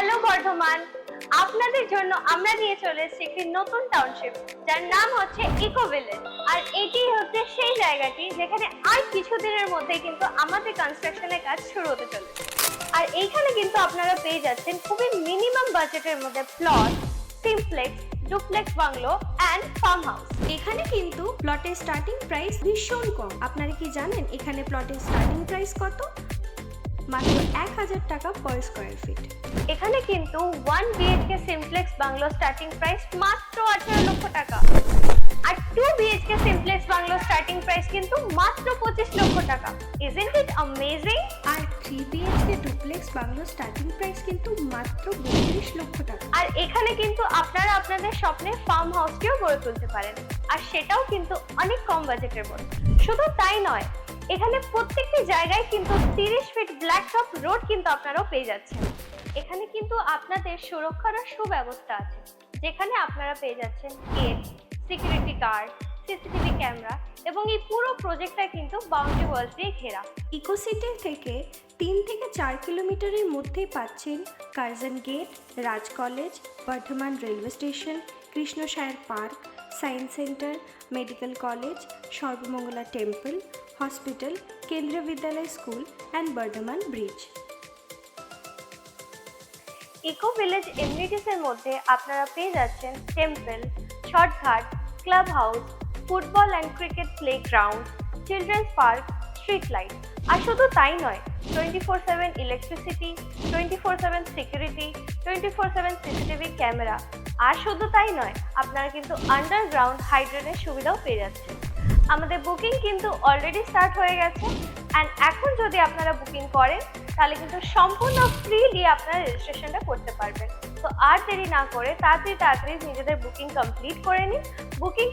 Hello Bardhaman, আপনাদের জন্য আমরা নিয়ে চলে এসেছি একটি নতুন টাউনশিপ যার নাম হচ্ছে ইকো ভিলেজ। আর এটি হচ্ছে সেই জায়গাটি যেখানে আর কিছুদিনের মধ্যেই কিন্তু আমাদের কনস্ট্রাকশনের কাজ শুরু হতে চলেছে। আর এইখানে কিন্তু আপনারা পেয়ে যাচ্ছেন খুবই মিনিমাম বাজেটের মধ্যে plot, simplex, duplex bungalow and farm house. এখানে কিন্তু প্লটের স্টার্টিং প্রাইস ভীষণ কম। আপনারা কি জানেন এখানে প্লটের স্টার্টিং প্রাইস কত? মাত্র 1000 টাকা পার স্কয়ার ফিট। এখানে কিন্তু 1 BHK simplex bungalow starting price মাত্র 18 লক্ষ টাকা, আর 2 BHK simplex bungalow starting price কিন্তু মাত্র 25 লক্ষ টাকা। Isn't it amazing? আর 3 BHK duplex bungalow starting price কিন্তু মাত্র 32 লক্ষ টাকা। আর এখানে কিন্তু আপনারা আপনাদের স্বপ্নের ফার্ম হাউসকেও গড়ে তুলতে পারেন, আর সেটাও কিন্তু অনেক কম বাজেটের মধ্যে। শুধু তাই নয়, এখানে প্রত্যেকটি জায়গায় কিন্তু 30 ফিট ব্ল্যাক টপ রোড কিন্তু আপনারাও পেয়ে যাচ্ছেন। এখানে কিন্তু আপনাদের সুরক্ষার সুব্যবস্থা আছে, যেখানে আপনারা পেয়ে যাচ্ছেন gate, security guard, CCTV camera, এবং এই পুরো প্রজেক্টটা কিন্তু বাউন্ডারি ওয়ালস দিয়ে ঘেরা। ইকো সিটি থেকে 3 থেকে 4 কিলোমিটারের মধ্যেই পাচ্ছেন Curzon gate, Raj college, Bardhaman railway station, Krishnasayar park, science centre, medical college, Sarbamangala temple, hospital, Kendriya Vidyalaya school and Bardhaman bridge. Eco village amenities এর মধ্যে আপনারা পেয়ে যাচ্ছেন টেম্পল, শর্টঘাট, club house, football and cricket playground, children's park, street light. আর শুধু তাই নয়, 24/7 ইলেকট্রিসিটি, 24/7 সিকিউরিটি, 24/7 সিসিটিভি ক্যামেরা। আর শুধু তাই নয়, আপনারা কিন্তু আন্ডারগ্রাউন্ড হাইড্রেনের সুবিধাও পেয়ে যাচ্ছেন। আমাদের বুকিং কিন্তু অলরেডি স্টার্ট হয়ে গেছে, অ্যান্ড এখন যদি আপনারা বুকিং করেন তাহলে কিন্তু সম্পূর্ণ ফ্রিলি আপনারা রেজিস্ট্রেশনটা করতে পারবেন। তো আর দেরি না করে তাড়াতাড়ি নিজেদের বুকিং কমপ্লিট করে নিন। বুকিং